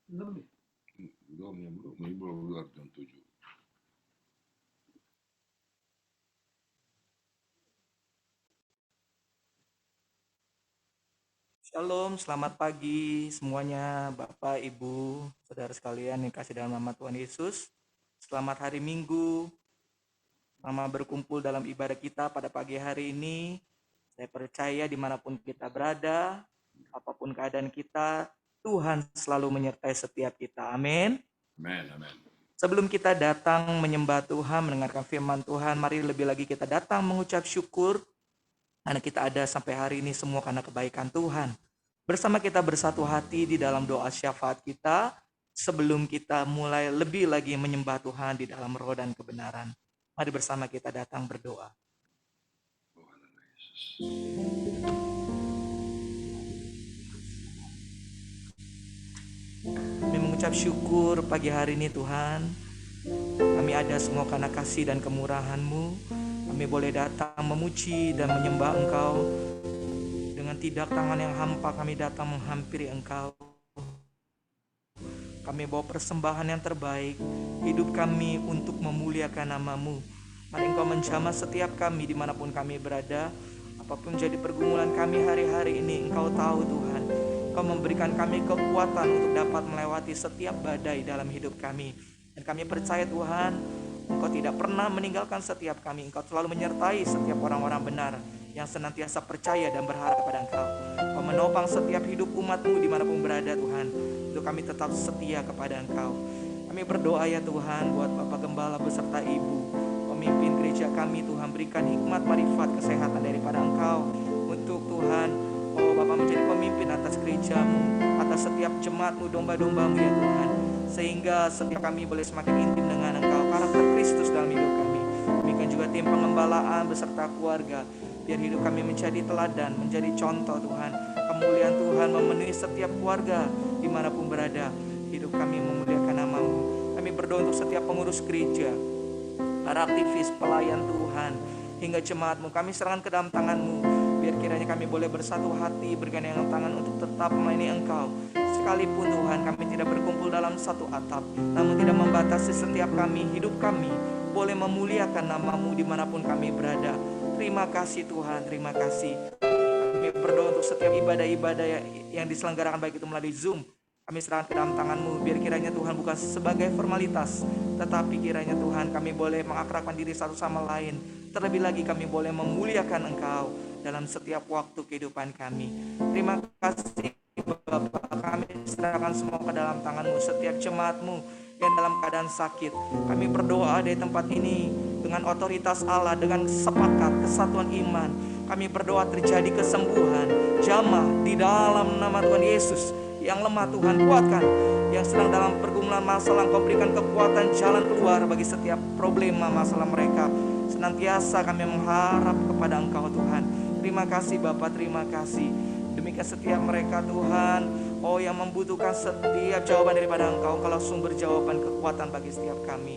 belum luar jam 7. Shalom, selamat pagi semuanya Bapak, Ibu, Saudara sekalian yang kasih dalam nama Tuhan Yesus. Selamat hari Minggu, selamat berkumpul dalam ibadah kita pada pagi hari ini. Saya percaya dimanapun kita berada, apapun keadaan kita, Tuhan selalu menyertai setiap kita. Amin. Amin. Sebelum kita datang menyembah Tuhan, mendengarkan firman Tuhan, mari lebih lagi kita datang mengucap syukur karena kita ada sampai hari ini semua karena kebaikan Tuhan. Bersama kita bersatu hati di dalam doa syafaat kita sebelum kita mulai lebih lagi menyembah Tuhan di dalam roh dan kebenaran. Mari bersama kita datang berdoa. Kami mengucap syukur pagi hari ini Tuhan. Kami ada semua karena kasih dan kemurahan-Mu. Kami boleh datang memuji dan menyembah Engkau. Dengan tidak tangan yang hampa kami datang menghampiri Engkau. Kami bawa persembahan yang terbaik, hidup kami untuk memuliakan nama-Mu. Mari Engkau menjamah setiap kami dimanapun kami berada. Apapun jadi pergumulan kami hari-hari ini, Engkau tahu Tuhan. Engkau memberikan kami kekuatan untuk dapat melewati setiap badai dalam hidup kami. Dan kami percaya Tuhan, Engkau tidak pernah meninggalkan setiap kami. Engkau selalu menyertai setiap orang-orang benar yang senantiasa percaya dan berharap kepada Engkau. Engkau menopang setiap hidup umat-Mu dimanapun berada Tuhan. Untuk kami tetap setia kepada Engkau. Kami berdoa ya Tuhan buat Bapak Gembala beserta Ibu, pemimpin gereja kami Tuhan, berikan hikmat, marifat, kesehatan daripada Engkau. Untuk Tuhan, Bapak menjadi pemimpin atas gereja-Mu, atas setiap jemaat-Mu, domba-domba-Mu ya Tuhan. Sehingga setiap kami boleh semakin intim dengan Engkau, karakter Kristus dalam hidup kami. Demikian juga tim pengembalaan beserta keluarga, biar hidup kami menjadi teladan, menjadi contoh Tuhan. Kemuliaan Tuhan memenuhi setiap keluarga dimanapun berada. Hidup kami memuliakan nama-Mu. Kami berdoa untuk setiap pengurus gereja, para aktivis, pelayan Tuhan, hingga jemaat-Mu. Kami serahkan ke dalam tangan-Mu. Biar kiranya kami boleh bersatu hati, bergandengan tangan untuk tetap melayani Engkau. Sekalipun Tuhan kami tidak berkumpul dalam satu atap, namun tidak membatasi setiap kami, hidup kami boleh memuliakan nama-Mu dimanapun kami berada. Terima kasih Tuhan, terima kasih. Kami berdoa untuk setiap ibadah-ibadah yang diselenggarakan baik itu melalui Zoom. Kami serahkan ke dalam tangan-Mu. Biar kiranya Tuhan bukan sebagai formalitas, tetapi kiranya Tuhan kami boleh mengakrabkan diri satu sama lain. Terlebih lagi kami boleh memuliakan Engkau dalam setiap waktu kehidupan kami. Terima kasih Bapak, kami serahkan semua ke dalam tangan-Mu. Setiap jemaat-Mu yang dalam keadaan sakit, kami berdoa di tempat ini dengan otoritas Allah, dengan sepakat kesatuan iman. Kami berdoa terjadi kesembuhan, jamah di dalam nama Tuhan Yesus. Yang lemah Tuhan kuatkan, yang sedang dalam pergumulan masalah Engkau berikan kekuatan jalan keluar bagi setiap problema masalah mereka. Senantiasa kami mengharap kepada Engkau Tuhan. Terima kasih Bapa, terima kasih. Demikian setiap mereka Tuhan, yang membutuhkan setiap jawaban daripada Engkau. Engkaulah sumber jawaban kekuatan bagi setiap kami.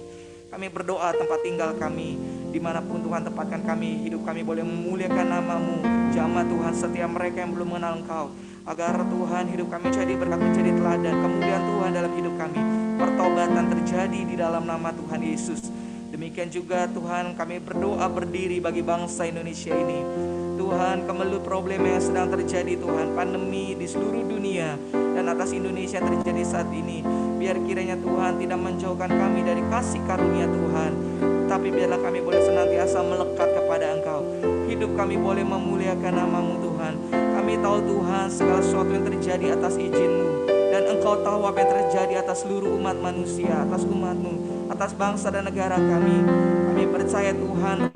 Kami berdoa tempat tinggal kami, dimanapun Tuhan tempatkan kami, hidup kami boleh memuliakan nama-Mu. Jamah Tuhan setiap mereka yang belum mengenal Engkau, agar Tuhan hidup kami jadi berkat, menjadi teladan. Kemuliaan Tuhan dalam hidup kami, pertobatan terjadi di dalam nama Tuhan Yesus. Demikian juga Tuhan kami berdoa berdiri bagi bangsa Indonesia ini. Tuhan, kemelut problem yang sedang terjadi Tuhan, pandemi di seluruh dunia dan atas Indonesia yang terjadi saat ini. Biar kiranya Tuhan tidak menjauhkan kami dari kasih karunia Tuhan, tapi biarlah kami boleh senantiasa melekat kepada Engkau. Hidup kami boleh memuliakan nama-Mu Tuhan. Kami tahu Tuhan segala sesuatu yang terjadi atas izin-Mu, dan Engkau tahu apa yang terjadi atas seluruh umat manusia, atas umat-Mu, atas bangsa dan negara kami. Kami percaya Tuhan,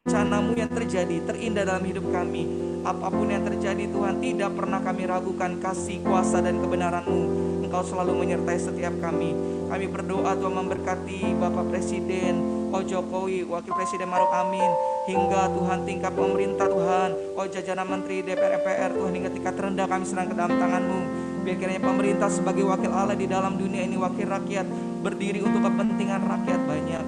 rencana-Mu yang terjadi terindah dalam hidup kami. Apapun yang terjadi Tuhan, tidak pernah kami ragukan kasih, kuasa dan kebenaran-Mu. Engkau selalu menyertai setiap kami. Kami berdoa Tuhan memberkati Bapak Presiden Jokowi, Wakil Presiden Maruf Amin, hingga Tuhan tingkat pemerintah Tuhan, jajaran Menteri DPR MPR Tuhan, hingga tingkat terendah kami serahkan ke dalam tangan-Mu. Biar kiranya pemerintah sebagai wakil Allah di dalam dunia ini, wakil rakyat, berdiri untuk kepentingan rakyat banyak.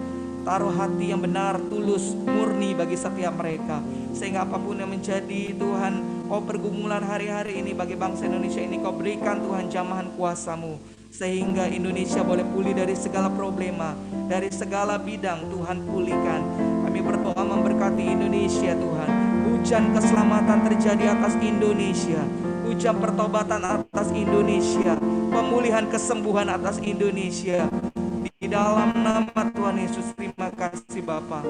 Taruh hati yang benar, tulus, murni bagi setiap mereka, sehingga apapun yang menjadi Tuhan, pergumulan hari-hari ini bagi bangsa Indonesia ini, Kau berikan Tuhan jamahan kuasa-Mu. sehingga Indonesia boleh pulih dari segala problema, dari segala bidang. Tuhan pulihkan. Kami berdoa memberkati Indonesia Tuhan. Hujan keselamatan terjadi atas Indonesia, hujan pertobatan atas Indonesia, pemulihan kesembuhan atas Indonesia. Di dalam nama Tuhan Yesus, terima kasih Bapa.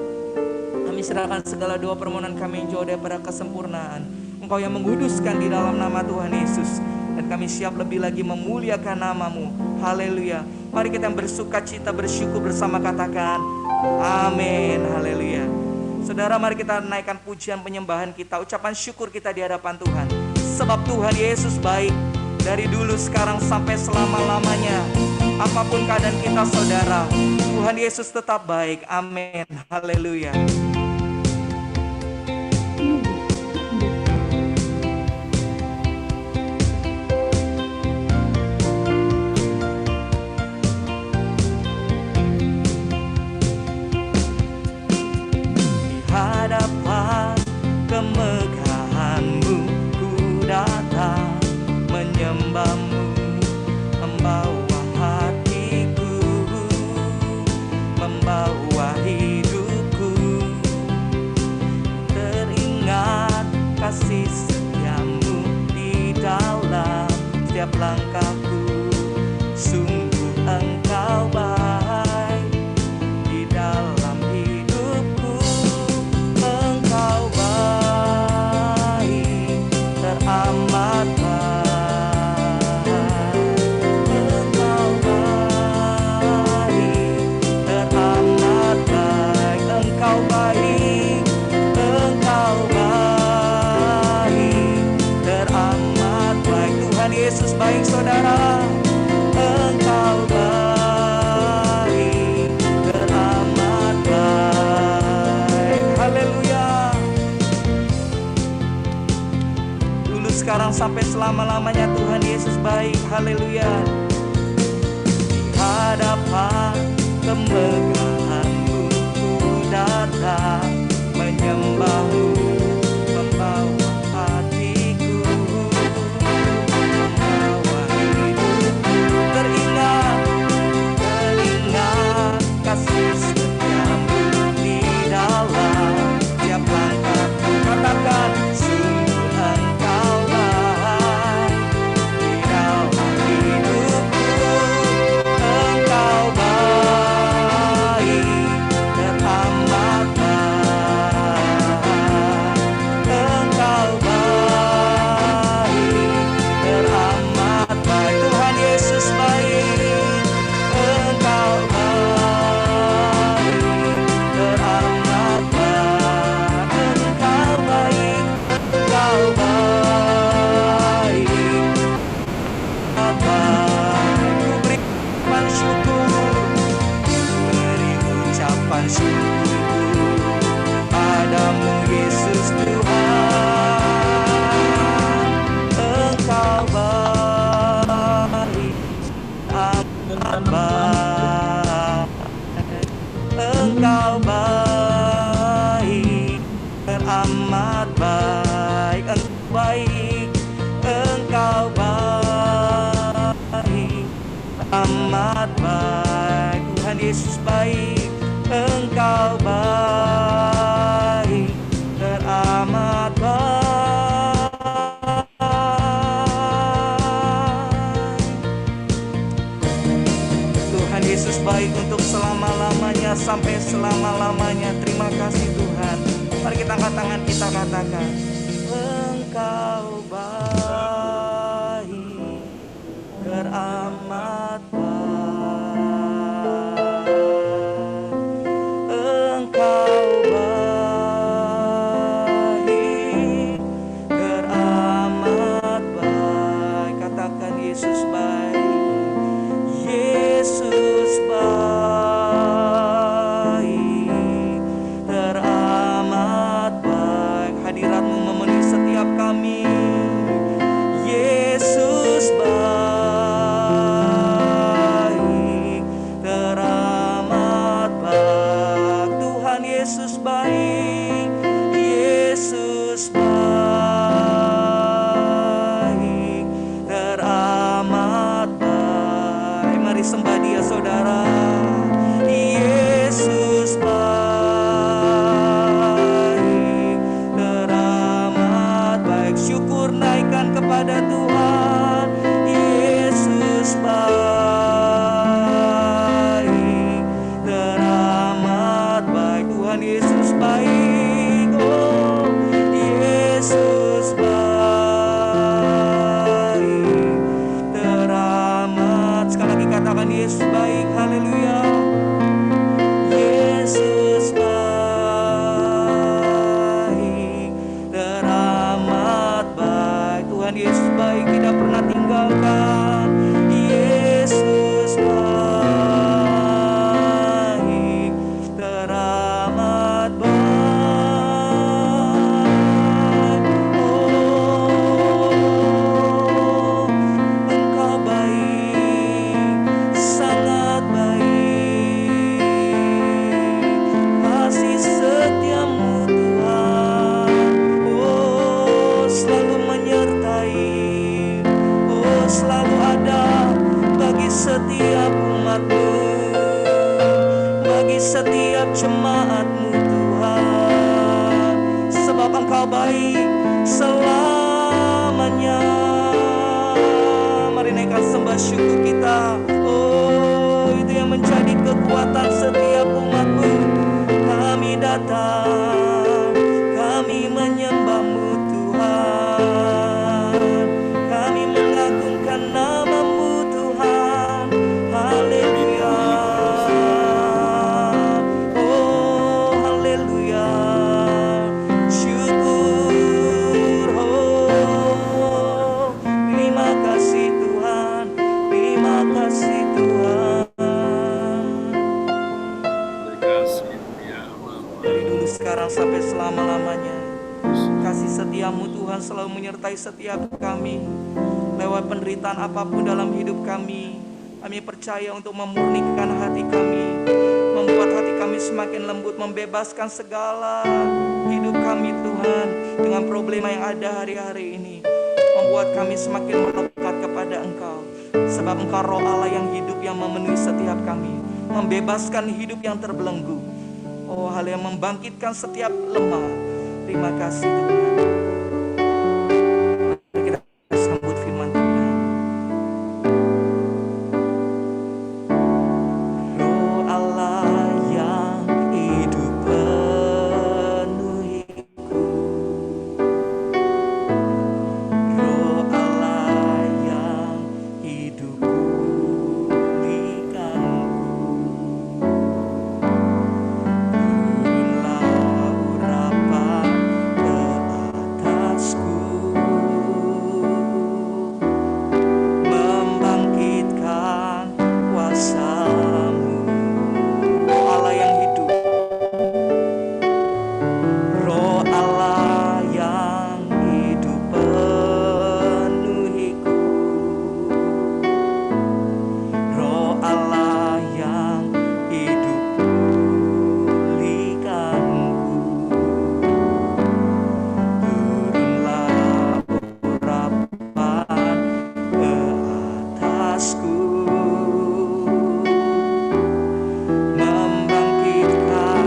Kami serahkan segala doa permohonan kami yang jauh daripada kesempurnaan. Engkau yang menguduskan di dalam nama Tuhan Yesus. Dan kami siap lebih lagi memuliakan nama-Mu. Haleluya. Mari kita bersuka cita, bersyukur bersama, katakan amin. Haleluya. Saudara, mari kita naikkan pujian penyembahan kita, ucapan syukur kita di hadapan Tuhan. Sebab Tuhan Yesus baik dari dulu, sekarang, sampai selama-lamanya. Apapun keadaan kita saudara, Tuhan Yesus tetap baik. Amin. Haleluya. Di hadapan kemegahan-Mu ku datang menyembah-Mu, membawa hatiku, membawa hidupku. Teringat kasih setia-Mu di dalam setiap langkahku. Sungguh Engkau baik di dalam hidupku. Engkau baik, teramat baik. Engkau baik, teramat baik. Engkau baik, Engkau baik, teramat baik. Tuhan Yesus baik saudara. Engkau baik, teramat baik. Haleluya. Dulu, sekarang, sampai selama-lamanya Tuhan Yesus baik. Haleluya. Di hadapan kemegahan-Mu ku datang menyembah-Mu, membawa hatiku, membawa hidupku. Teringat kasih setia-Mu di dalam tiap langkahku. Katakan sungguh Engkau baik di dalam hidupku. Engkau baik, teramat baik. Engkau baik, teramat baik. Tuhan Yesus baik. Engkau baik, teramat baik. Engkau baik, Engkau baik, ku beri ucapan syukur, beri ucapan syukurku padamu Yesus Tuhan. Engkau baik, amat baik. Engkau baik, teramat baik. Engkau baik, Engkau baik, amat baik. Tuhan Yesus baik. Engkau baik, teramat baik. Tuhan Yesus baik untuk selama-lamanya, sampai selama-lamanya. Terima kasih Tuhan. Mari kita angkat tangan, kita katakan Engkau baik, teramat baik. Engkau baik, teramat baik. Katakan Yesus baik. Yesus baik, teramat baik. Hadirat-Mu memenuhi setiap kami. Mari sembah Dia saudara. Yesus baik, teramat baik. Syukur naikkan kepada Tuhan. Yesus baik, teramat baik. Tuhan Yesus baik. Oh, Yesus baik, teramat. Sekali lagi katakan Yesus baik. Haleluya. Yesus baik, teramat baik. Tuhan Yesus baik, tidak pernah tinggalkan. Yesus baik, teramat baik. Oh, Engkau baik, sangat baik. Kasih setiamu Tuhan, oh selalu menyertai, oh selalu ada bagi setiap umat-Mu, bagi setiap jemaat-Mu Tuhan. Sebab Engkau baik selamanya. Mari naikkan sembah syukur kita. Oh, itu yang menjadi kekuatan setiap umat-Mu. Kami datang, kami menyembah-Mu Tuhan. Kami mengagungkan nama-Mu Tuhan. Haleluya. Oh, haleluya. Syukur. Oh, terima kasih Tuhan. Terima kasih Tuhan. Kasih ya Bapa. Dari dulu sekarang sampai selama-lamanya, kasih setiamu Tuhan selalu menyertai setiap kami. Lewat penderitaan apapun dalam hidup kami, kami percaya untuk memurnikan hati kami, membuat hati kami semakin lembut, membebaskan segala hidup kami Tuhan dengan problema yang ada hari-hari ini, membuat kami semakin melekat kepada Engkau. Sebab Engkau Roh Allah yang hidup, yang memenuhi setiap kami, membebaskan hidup yang terbelenggu. Oh, hal yang membangkitkan setiap lemah. Terima kasih Tuhan. Mari kita sambut firman Tuhan. Roh Allah yang hidup penuhiku, Roh Allah yang hidup pulihkanku. Turunlah urapan ke atasku, membangkitkan kuasa-Mu. Roh Allah yang hidup, Roh Allah yang hidup penuhiku, Roh Allah yang hidup pulihkanku. Turunlah urapan ke atasku, membangkitkan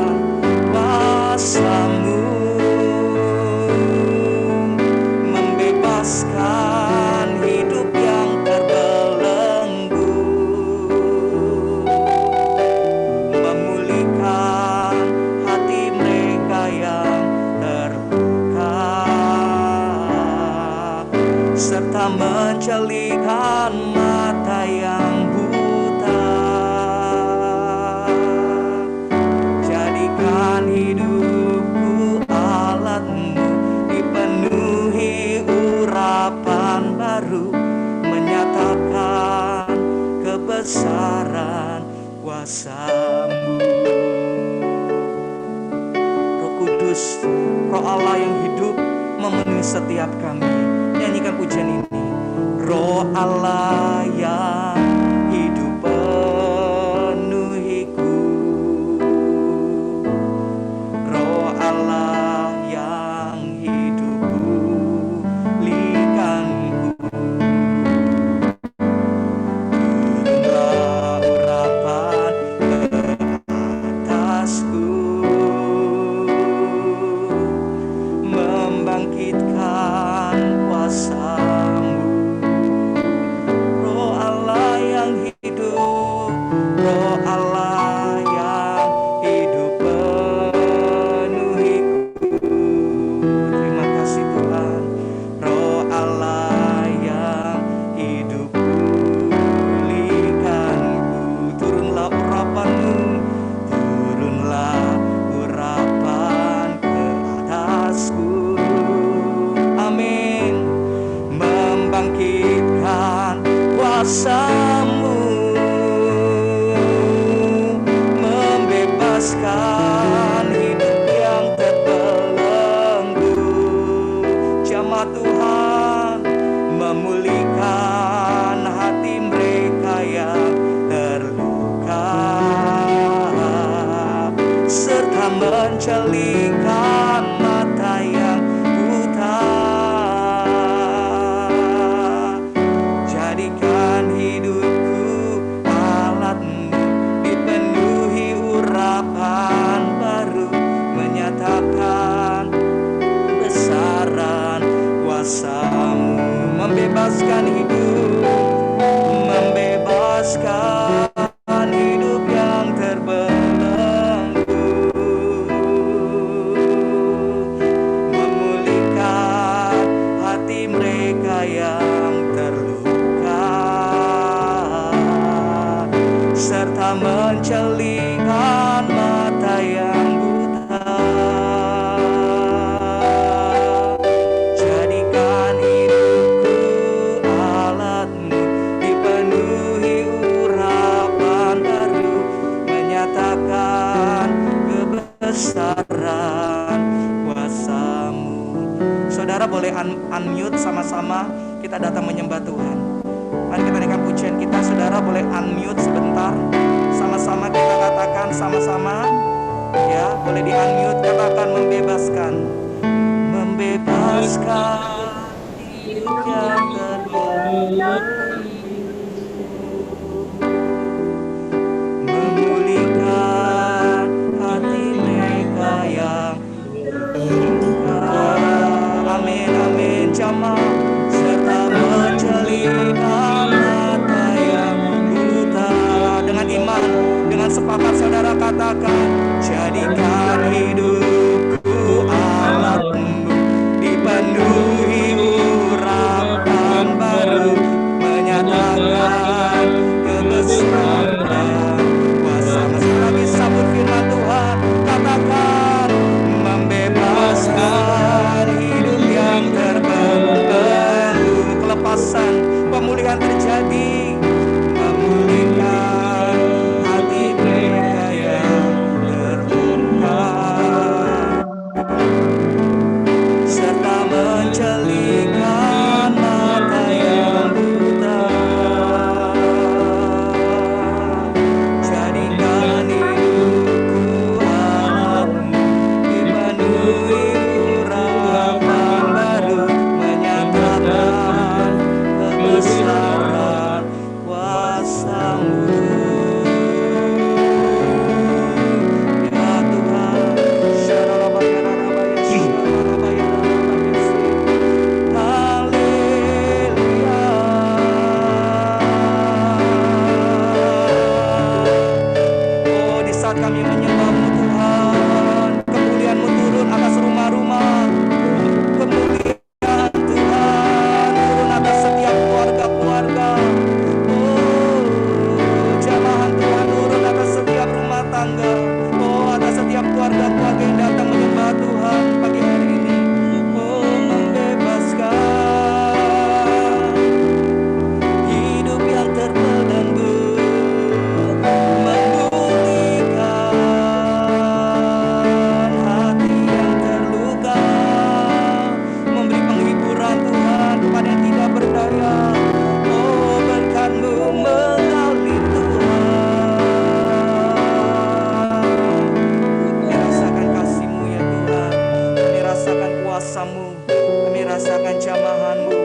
kuasa-Mu, membebaskan hidup yang terbelenggu, memulihkan hati mereka yang terluka, serta menjelikan mata yang buta. Jadikan hidupku alat-Mu, dipenuhi urapan baru, menyatakan kebesaran kuasa-Mu. Roh Kudus, Roh Allah yang hidup memenuhi setiap kami. Nyanyikan pujian ini. Roh Allah yang hidup penuhiku, Roh Allah yang hidup pulihkanku. Turunlah mencelikan mata yang buta. Jadikan hidupku alatmu, dipenuhi urapan baru, menyatakan besaran kuasa-Mu, membebaskan hidup, membebaskan hidup yang terbelenggu, memulihkan hati mereka yang terluka, serta mencelikan mata yang buta. Jadikan hidupku alat-Mu, dipenuhi urapan baru, menyatakan kebesaran kuasa-Mu. Saudara boleh unmute sama-sama, kita datang menyembah Tuhan. Mari kita naikkan pujian kita. Saudara boleh unmute sebentar, sama-sama kita katakan sama-sama. Ya, boleh di unmute, katakan membebaskan, membebaskan hidup yang terbelenggu, memulihkan hati mereka yang terluka. Amin, amin, jamaah, serta mencelikan mata yang buta. Dengan iman, dengan sepakat saudara katakan, jadikan hidupku alat-Mu, dipenuhi urapan baru, menyatakan kebesaran kuasa. Masih lagi sambut firman Tuhan, katakan membebaskan hidup yang terbelenggu, kelepasan, pemulihan terjadi, memulihkan hati mereka yang terluka, serta mencelikan mata yang buta. Jadikan hidupku alat-Mu, dipenuhi urapan baru, menyatakan kebesaran kuasa-Mu. Ya Tuhan, haleluya. Oh, di saat kami menyembah-Mu Tuhan, kemuliaan-Mu turun atas rumah-rumah, kemuliaan Tuhan turun atas setiap keluarga-keluarga. Oh, jamahan Tuhan turun atas setiap rumah tangga. Oh, atas setiap keluarga-keluarga yang datang menyembah Tuhan pagi hari ini. Oh, membebaskan hidup yang terbelenggu, memulihkan hati yang terluka, memberi penghiburan Tuhan kepada yang tidak berdaya. Oh, berkat-Mu mengalir Tuhan. Kami rasakan kasih-Mu ya Tuhan, kami rasakan kuasa-Mu, kami rasakan jamahan-Mu.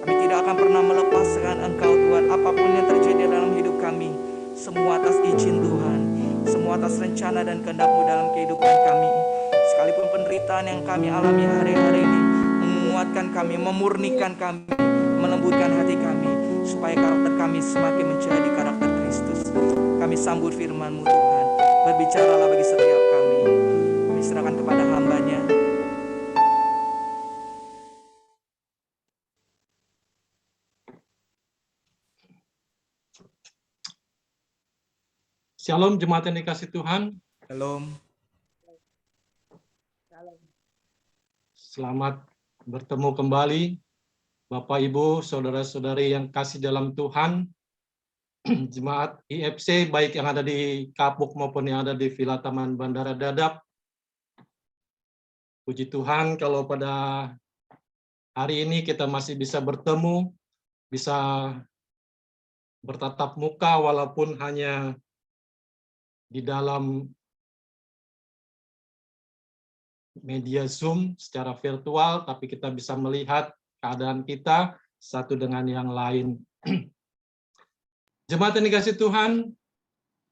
Kami tidak akan pernah melepaskan Engkau Tuhan, apapun yang terjadi dalam hidup kami, semua atas izin Tuhan, semua atas rencana dan kehendak-Mu dalam kehidupan kami. Sekalipun penderitaan yang kami alami hari-hari ini menguatkan kami, memurnikan kami, melembutkan hati kami, supaya karakter kami semakin menjadi karakter Kristus. Kami sambut firman-Mu Tuhan, berbicaralah bagi setiap kami. Kami serahkan kepada hamba-Nya. Shalom jemaat yang dikasih Tuhan. Shalom. Selamat bertemu kembali Bapak Ibu, saudara-saudari yang kasih dalam Tuhan. Jemaat IFC baik yang ada di Kapuk maupun yang ada di Villa Taman Bandara Dadap. Puji Tuhan kalau pada hari ini kita masih bisa bertemu, bisa bertatap muka walaupun hanya di dalam media Zoom secara virtual, tapi kita bisa melihat keadaan kita satu dengan yang lain. Jemaat yang dikasihi Tuhan,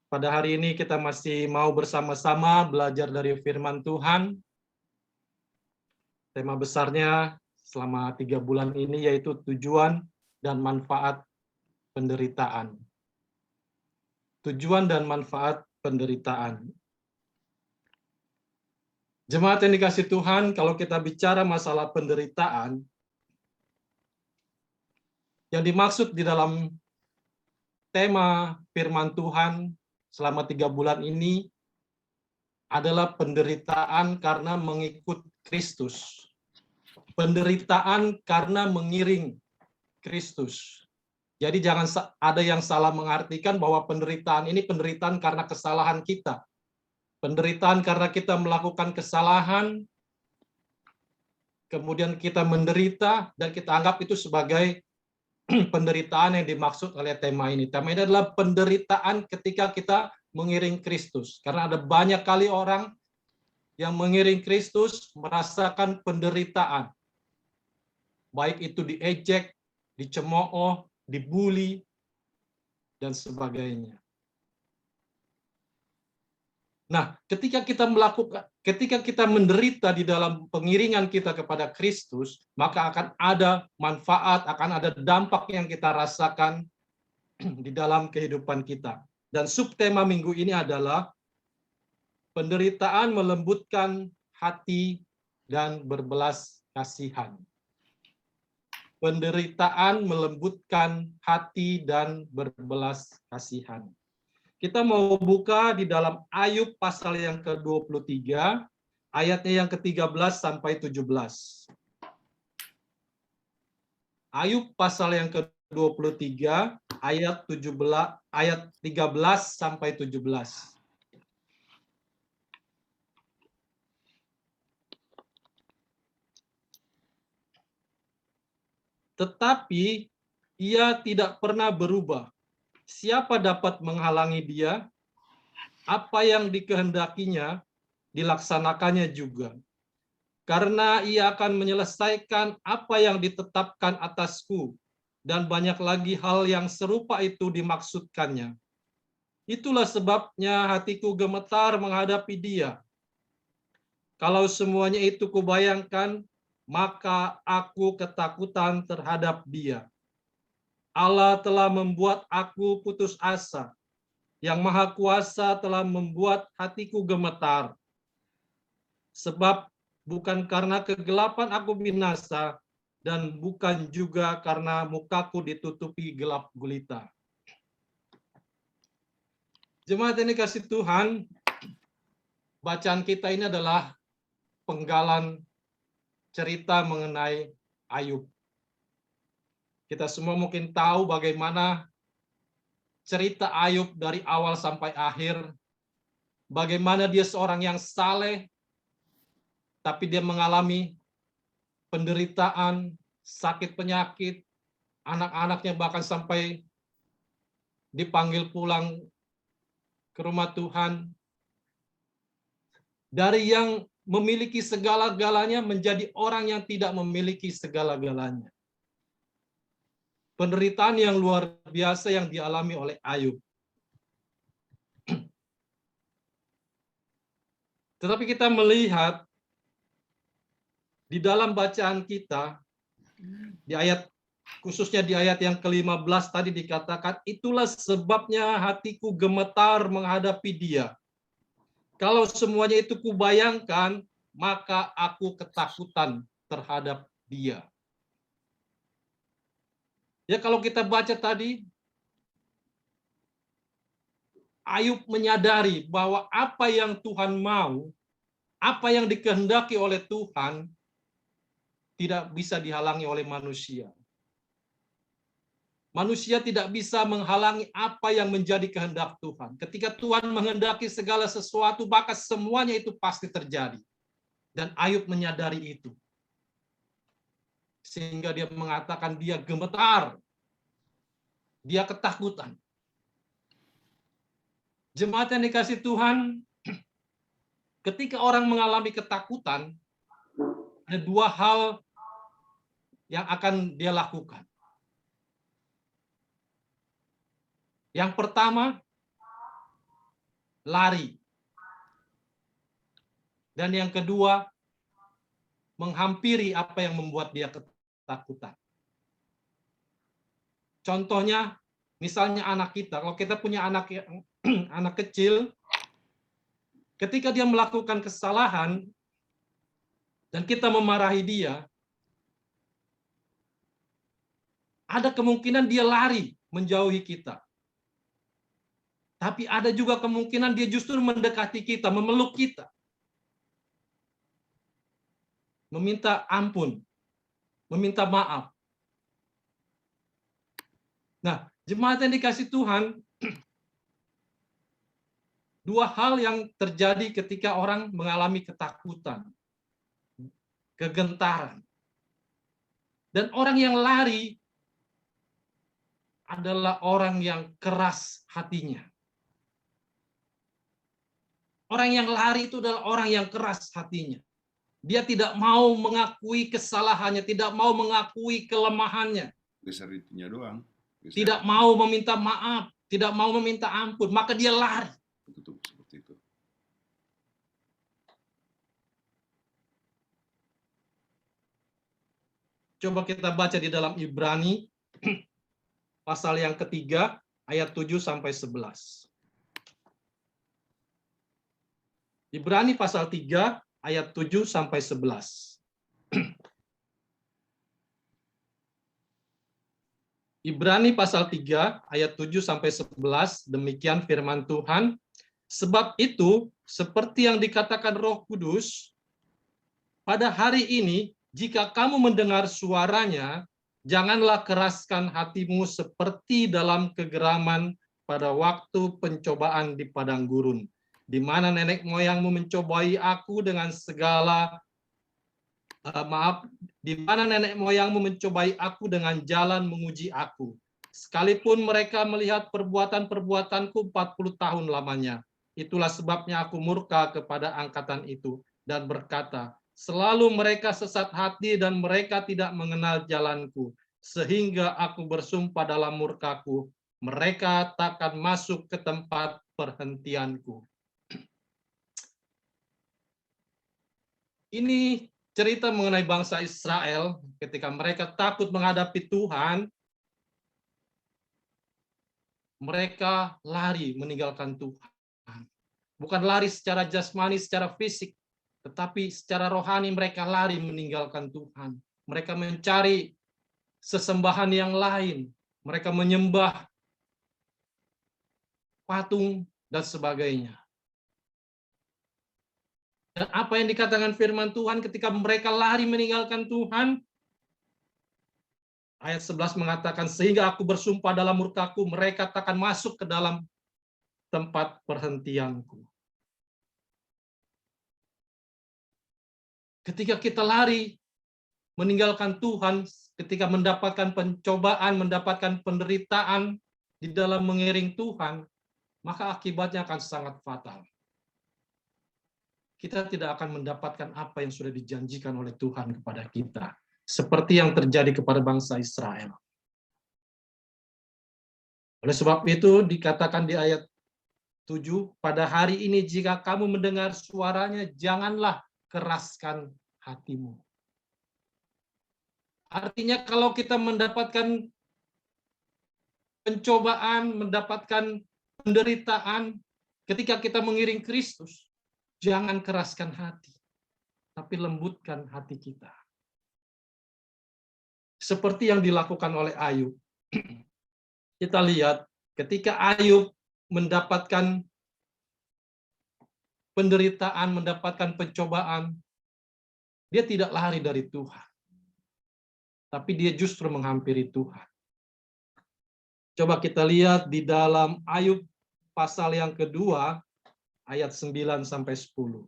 pada hari ini kita masih mau bersama-sama belajar dari firman Tuhan. Tema besarnya selama 3 bulan ini yaitu tujuan dan manfaat penderitaan. Tujuan dan manfaat penderitaan. Jemaat yang dikasihi Tuhan, kalau kita bicara masalah penderitaan, yang dimaksud di dalam tema firman Tuhan selama 3 bulan ini adalah penderitaan karena mengikut Kristus. Penderitaan karena mengiring Kristus. Jadi jangan ada yang salah mengartikan bahwa penderitaan ini penderitaan karena kesalahan kita. Penderitaan karena kita melakukan kesalahan, kemudian kita menderita, dan kita anggap itu sebagai penderitaan yang dimaksud oleh tema ini. Tema ini adalah penderitaan ketika kita mengiring Kristus. Karena ada banyak kali orang yang mengiring Kristus merasakan penderitaan. Baik itu diejek, dicemooh, dibully, dan sebagainya. Nah, ketika kita menderita di dalam pengiringan kita kepada Kristus, maka akan ada manfaat, akan ada dampak yang kita rasakan di dalam kehidupan kita. Dan subtema minggu ini adalah penderitaan melembutkan hati dan berbelas kasihan. Penderitaan melembutkan hati dan berbelas kasihan. Kita mau buka di dalam Ayub pasal yang ke-23, ayatnya yang ke-13 sampai 17. Ayub pasal yang ke-23, ayat 13 sampai 17. Tetapi ia tidak pernah berubah. Siapa dapat menghalangi dia? Apa yang dikehendakinya dilaksanakannya juga. Karena ia akan menyelesaikan apa yang ditetapkan atasku, dan banyak lagi hal yang serupa itu dimaksudkannya. Itulah sebabnya hatiku gemetar menghadapi dia. Kalau semuanya itu kubayangkan, maka aku ketakutan terhadap dia. Allah telah membuat aku putus asa. Yang Maha Kuasa telah membuat hatiku gemetar. Sebab bukan karena kegelapan aku binasa, dan bukan juga karena mukaku ditutupi gelap gulita. Jemaat ini kasih Tuhan, bacaan kita ini adalah penggalan cerita mengenai Ayub. Kita semua mungkin tahu bagaimana cerita Ayub dari awal sampai akhir. Bagaimana dia seorang yang saleh, tapi dia mengalami penderitaan, sakit penyakit, anak-anaknya bahkan sampai dipanggil pulang ke rumah Tuhan. Dari yang memiliki segala-galanya menjadi orang yang tidak memiliki segala-galanya. Penderitaan yang luar biasa yang dialami oleh Ayub. Tetapi kita melihat di dalam bacaan kita, di ayat khususnya di ayat yang ke-15 tadi dikatakan, itulah sebabnya hatiku gemetar menghadapi dia. Kalau semuanya itu kubayangkan, maka aku ketakutan terhadap dia. Ya, kalau kita baca tadi, Ayub menyadari bahwa apa yang Tuhan mau, apa yang dikehendaki oleh Tuhan, tidak bisa dihalangi oleh manusia. Manusia tidak bisa menghalangi apa yang menjadi kehendak Tuhan. Ketika Tuhan menghendaki segala sesuatu, maka semuanya itu pasti terjadi. Dan Ayub menyadari itu. Sehingga dia mengatakan dia gemetar. Dia ketakutan. Jemaat yang dikasih Tuhan, ketika orang mengalami ketakutan, ada dua hal yang akan dia lakukan. Yang pertama, lari. Dan yang kedua, menghampiri apa yang membuat dia ketakutan. Contohnya, misalnya anak kita, kalau kita punya anak anak kecil, ketika dia melakukan kesalahan dan kita memarahi dia, ada kemungkinan dia lari menjauhi kita. Tapi ada juga kemungkinan dia justru mendekati kita, memeluk kita. Meminta ampun, meminta maaf. Nah, jemaat yang dikasih Tuhan, dua hal yang terjadi ketika orang mengalami ketakutan, kegentaran. Dan orang yang lari adalah orang yang keras hatinya. Orang yang lari itu adalah orang yang keras hatinya. Dia tidak mau mengakui kesalahannya, tidak mau mengakui kelemahannya. Geser itunya doang. Geser. Tidak mau meminta maaf, tidak mau meminta ampun, maka dia lari. Betul, seperti itu. Coba kita baca di dalam Ibrani pasal yang ketiga ayat 7 sampai 11. Ibrani pasal 3 ayat 7 sampai 11. Ibrani pasal 3 ayat 7 sampai 11, demikian firman Tuhan. Sebab itu, seperti yang dikatakan Roh Kudus, pada hari ini jika kamu mendengar suaranya, janganlah keraskan hatimu seperti dalam kegeraman pada waktu pencobaan di padang gurun, di mana nenek moyangmu mencobai aku dengan segala di mana nenek moyangmu mencobai aku dengan jalan menguji aku. Sekalipun mereka melihat perbuatan-perbuatanku 40 tahun lamanya. Itulah sebabnya aku murka kepada angkatan itu dan berkata, selalu mereka sesat hati dan mereka tidak mengenal jalanku. Sehingga aku bersumpah dalam murkaku, mereka takkan masuk ke tempat perhentianku. Ini cerita mengenai bangsa Israel ketika mereka takut menghadapi Tuhan, mereka lari meninggalkan Tuhan. Bukan lari secara jasmani, secara fisik, tetapi secara rohani mereka lari meninggalkan Tuhan. Mereka mencari sesembahan yang lain. Mereka menyembah patung dan sebagainya. Dan apa yang dikatakan firman Tuhan ketika mereka lari meninggalkan Tuhan? Ayat 11 mengatakan, sehingga aku bersumpah dalam murkaku, mereka takkan masuk ke dalam tempat perhentianku. Ketika kita lari meninggalkan Tuhan, ketika mendapatkan pencobaan, mendapatkan penderitaan di dalam mengiring Tuhan, maka akibatnya akan sangat fatal. Kita tidak akan mendapatkan apa yang sudah dijanjikan oleh Tuhan kepada kita. Seperti yang terjadi kepada bangsa Israel. Oleh sebab itu dikatakan di ayat 7, pada hari ini jika kamu mendengar suaranya, janganlah keraskan hatimu. Artinya kalau kita mendapatkan pencobaan, mendapatkan penderitaan, ketika kita mengiring Kristus, jangan keraskan hati, tapi lembutkan hati kita. Seperti yang dilakukan oleh Ayub. Kita lihat ketika Ayub mendapatkan penderitaan, mendapatkan pencobaan, dia tidak lari dari Tuhan. Tapi dia justru menghampiri Tuhan. Coba kita lihat di dalam Ayub pasal yang kedua, ayat 9 sampai 10.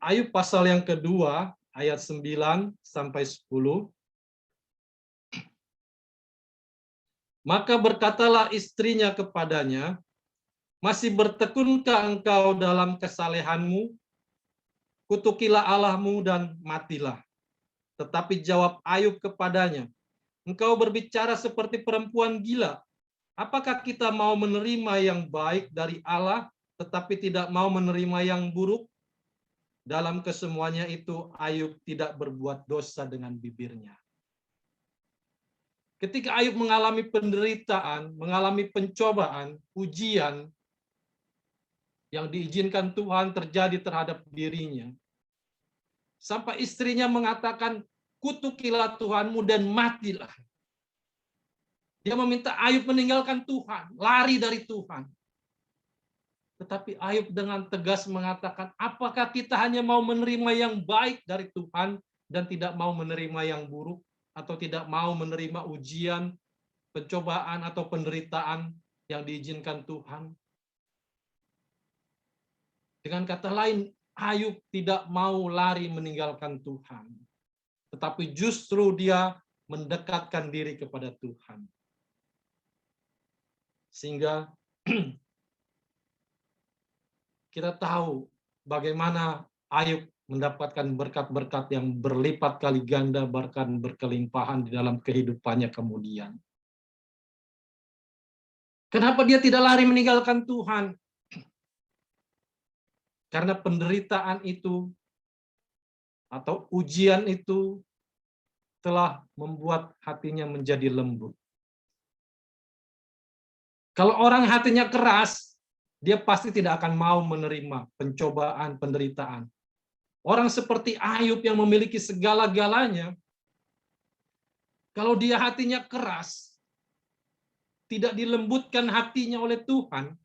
Ayub pasal yang kedua, ayat 9 sampai 10. Maka berkatalah istrinya kepadanya, masih bertekunkah engkau dalam kesalehanmu? Kutukilah Allahmu dan matilah. Tetapi jawab Ayub kepadanya, engkau berbicara seperti perempuan gila. Apakah kita mau menerima yang baik dari Allah, tetapi tidak mau menerima yang buruk? Dalam kesemuanya itu, Ayub tidak berbuat dosa dengan bibirnya. Ketika Ayub mengalami penderitaan, mengalami pencobaan, ujian yang diizinkan Tuhan terjadi terhadap dirinya, sampai istrinya mengatakan, kutukilah Tuhanmu dan matilah. Dia meminta Ayub meninggalkan Tuhan, lari dari Tuhan. Tetapi Ayub dengan tegas mengatakan, apakah kita hanya mau menerima yang baik dari Tuhan dan tidak mau menerima yang buruk? Atau tidak mau menerima ujian, pencobaan, atau penderitaan yang diizinkan Tuhan? Dengan kata lain, Ayub tidak mau lari meninggalkan Tuhan. Tetapi justru dia mendekatkan diri kepada Tuhan. Sehingga kita tahu bagaimana Ayub mendapatkan berkat-berkat yang berlipat kali ganda, bahkan berkelimpahan di dalam kehidupannya kemudian. Kenapa dia tidak lari meninggalkan Tuhan? Karena penderitaan itu atau ujian itu telah membuat hatinya menjadi lembut. Kalau orang hatinya keras, dia pasti tidak akan mau menerima pencobaan, penderitaan. Orang seperti Ayub yang memiliki segala-galanya, kalau dia hatinya keras, tidak dilembutkan hatinya oleh Tuhan,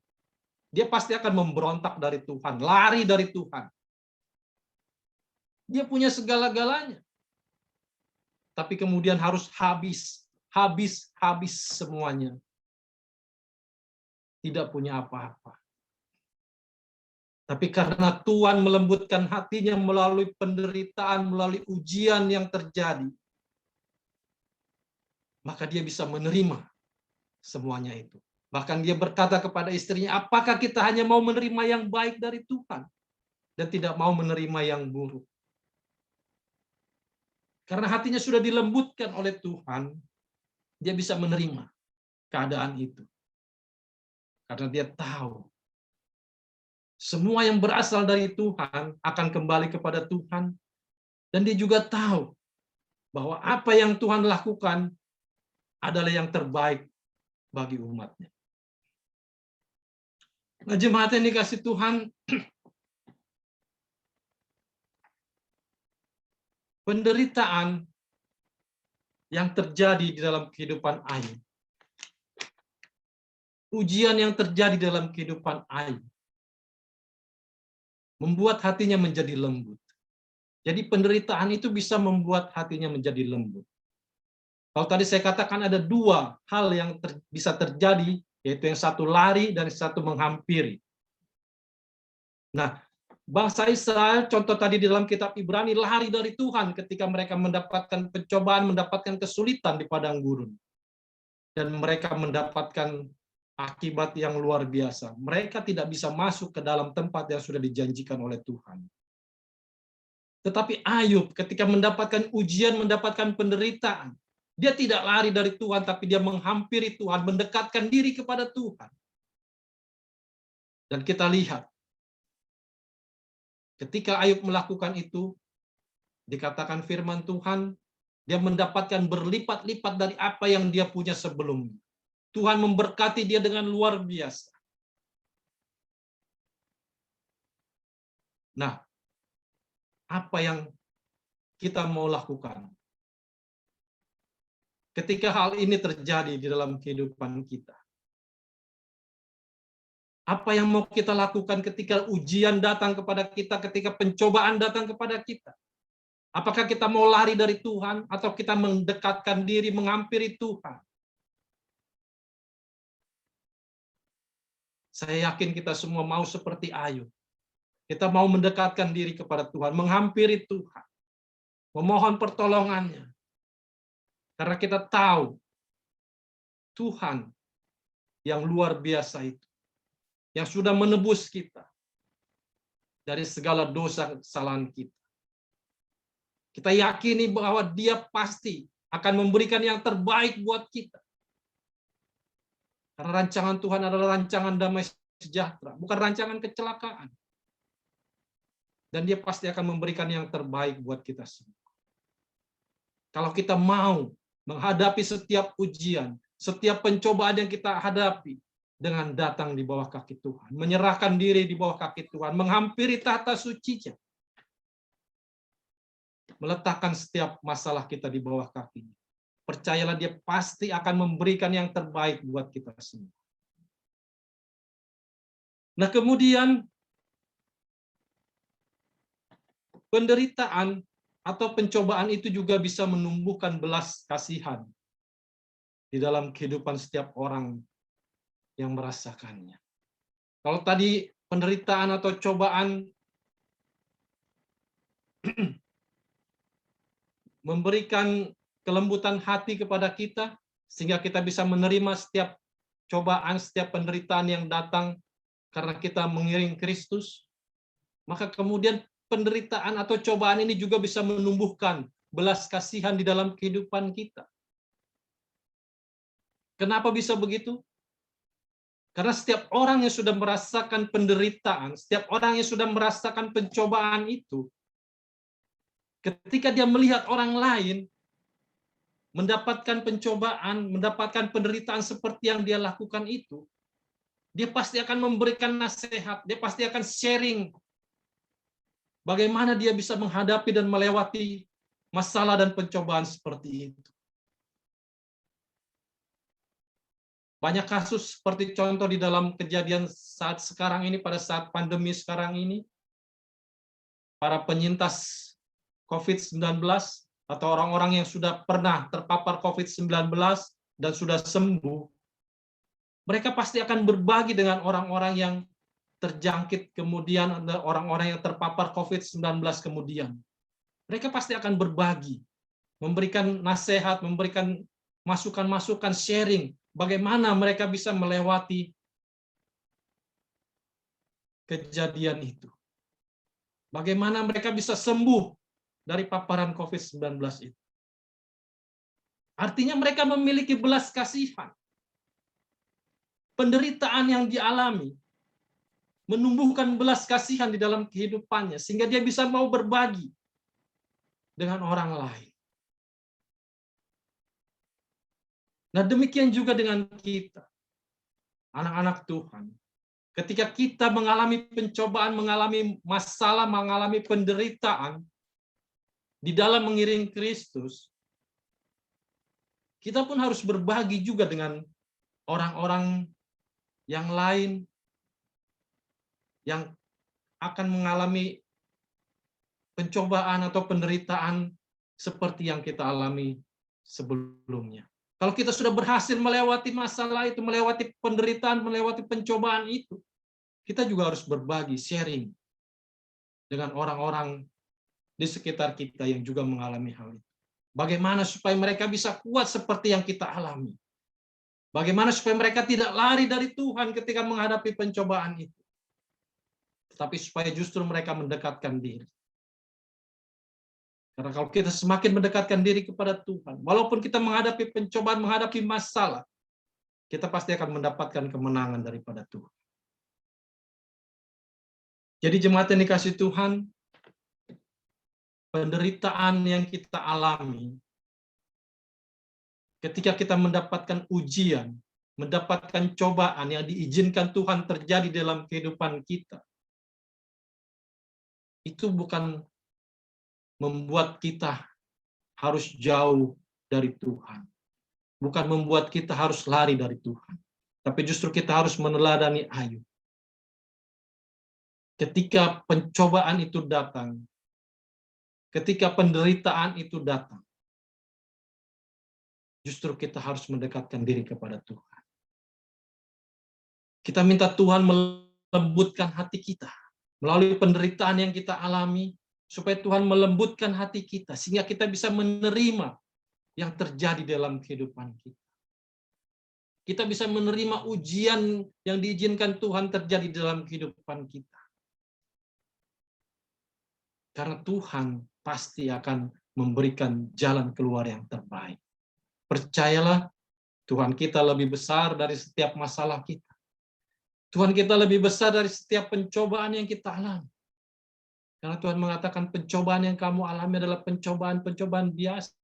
dia pasti akan memberontak dari Tuhan, lari dari Tuhan. Dia punya segala-galanya. Tapi kemudian harus habis semuanya. Tidak punya apa-apa. Tapi karena Tuhan melembutkan hatinya melalui penderitaan, melalui ujian yang terjadi, maka dia bisa menerima semuanya itu. Bahkan dia berkata kepada istrinya, apakah kita hanya mau menerima yang baik dari Tuhan dan tidak mau menerima yang buruk? Karena hatinya sudah dilembutkan oleh Tuhan, dia bisa menerima keadaan itu. Karena dia tahu semua yang berasal dari Tuhan akan kembali kepada Tuhan. Dan dia juga tahu bahwa apa yang Tuhan lakukan adalah yang terbaik bagi umatnya. Nah, jemaat yang dikasih Tuhan, penderitaan yang terjadi di dalam kehidupan Ayub, ujian yang terjadi dalam kehidupan Ayub, membuat hatinya menjadi lembut. Jadi penderitaan itu bisa membuat hatinya menjadi lembut. Kalau tadi saya katakan ada dua hal yang bisa terjadi, yaitu yang satu lari dan yang satu menghampiri. Nah, bangsa Israel, contoh tadi di dalam kitab Ibrani, lari dari Tuhan ketika mereka mendapatkan pencobaan, mendapatkan kesulitan di padang gurun. Dan mereka mendapatkan akibat yang luar biasa. Mereka tidak bisa masuk ke dalam tempat yang sudah dijanjikan oleh Tuhan. Tetapi Ayub ketika mendapatkan ujian, mendapatkan penderitaan, dia tidak lari dari Tuhan, tapi dia menghampiri Tuhan, mendekatkan diri kepada Tuhan. Dan kita lihat, ketika Ayub melakukan itu, dikatakan firman Tuhan, dia mendapatkan berlipat-lipat dari apa yang dia punya sebelumnya. Tuhan memberkati dia dengan luar biasa. Nah, apa yang kita mau lakukan ketika hal ini terjadi di dalam kehidupan kita? Apa yang mau kita lakukan ketika ujian datang kepada kita, ketika pencobaan datang kepada kita? Apakah kita mau lari dari Tuhan atau kita mendekatkan diri, menghampiri Tuhan? Saya yakin kita semua mau seperti Ayub. Kita mau mendekatkan diri kepada Tuhan, menghampiri Tuhan, memohon pertolongannya. Karena kita tahu Tuhan yang luar biasa itu, yang sudah menebus kita dari segala dosa kesalahan kita. Kita yakini bahwa Dia pasti akan memberikan yang terbaik buat kita. Karena rancangan Tuhan adalah rancangan damai sejahtera, bukan rancangan kecelakaan. Dan Dia pasti akan memberikan yang terbaik buat kita semua. Kalau kita mau menghadapi setiap ujian, setiap pencobaan yang kita hadapi, dengan datang di bawah kaki Tuhan, menyerahkan diri di bawah kaki Tuhan, menghampiri tahta suci-Nya, meletakkan setiap masalah kita di bawah kakinya. Percayalah Dia pasti akan memberikan yang terbaik buat kita semua. Nah, kemudian penderitaan atau pencobaan itu juga bisa menumbuhkan belas kasihan di dalam kehidupan setiap orang yang merasakannya. Kalau tadi penderitaan atau cobaan memberikan kelembutan hati kepada kita, sehingga kita bisa menerima setiap cobaan, setiap penderitaan yang datang karena kita mengiring Kristus, maka kemudian penderitaan atau cobaan ini juga bisa menumbuhkan belas kasihan di dalam kehidupan kita. Kenapa bisa begitu? Karena setiap orang yang sudah merasakan penderitaan, setiap orang yang sudah merasakan pencobaan itu, ketika dia melihat orang lain mendapatkan pencobaan, mendapatkan penderitaan seperti yang dia lakukan itu, dia pasti akan memberikan nasihat, dia pasti akan sharing bagaimana dia bisa menghadapi dan melewati masalah dan pencobaan seperti itu. Banyak kasus seperti contoh di dalam kejadian saat sekarang ini, pada saat pandemi sekarang ini, para penyintas COVID-19 atau orang-orang yang sudah pernah terpapar COVID-19 dan sudah sembuh, mereka pasti akan berbagi dengan orang-orang yang terjangkit kemudian, ada orang-orang yang terpapar COVID-19 kemudian. Mereka pasti akan berbagi, memberikan nasihat, memberikan masukan-masukan, sharing, bagaimana mereka bisa melewati kejadian itu. Bagaimana mereka bisa sembuh dari paparan COVID-19 itu. Artinya mereka memiliki belas kasihan. Penderitaan yang dialami menumbuhkan belas kasihan di dalam kehidupannya, sehingga dia bisa mau berbagi dengan orang lain. Nah, demikian juga dengan kita, anak-anak Tuhan. Ketika kita mengalami pencobaan, mengalami masalah, mengalami penderitaan di dalam mengiring Kristus, kita pun harus berbagi juga dengan orang-orang yang lain yang akan mengalami pencobaan atau penderitaan seperti yang kita alami sebelumnya. Kalau kita sudah berhasil melewati masalah itu, melewati penderitaan, melewati pencobaan itu, kita juga harus berbagi, sharing dengan orang-orang di sekitar kita yang juga mengalami hal itu. Bagaimana supaya mereka bisa kuat seperti yang kita alami. Bagaimana supaya mereka tidak lari dari Tuhan ketika menghadapi pencobaan itu. Tetapi supaya justru mereka mendekatkan diri. Karena kalau kita semakin mendekatkan diri kepada Tuhan, walaupun kita menghadapi pencobaan, menghadapi masalah, kita pasti akan mendapatkan kemenangan daripada Tuhan. Jadi jemaat yang dikasihi Tuhan, penderitaan yang kita alami, ketika kita mendapatkan ujian, mendapatkan cobaan yang diizinkan Tuhan terjadi dalam kehidupan kita, itu bukan membuat kita harus jauh dari Tuhan. Bukan membuat kita harus lari dari Tuhan. Tapi justru kita harus meneladani Ayub. Ketika pencobaan itu datang, ketika penderitaan itu datang, justru kita harus mendekatkan diri kepada Tuhan. Kita minta Tuhan melembutkan hati kita melalui penderitaan yang kita alami, supaya Tuhan melembutkan hati kita, sehingga kita bisa menerima yang terjadi dalam kehidupan kita. Kita bisa menerima ujian yang diizinkan Tuhan terjadi dalam kehidupan kita. Karena Tuhan pasti akan memberikan jalan keluar yang terbaik. Percayalah, Tuhan kita lebih besar dari setiap masalah kita. Tuhan kita lebih besar dari setiap pencobaan yang kita alami. Karena Tuhan mengatakan pencobaan yang kamu alami adalah pencobaan-pencobaan biasa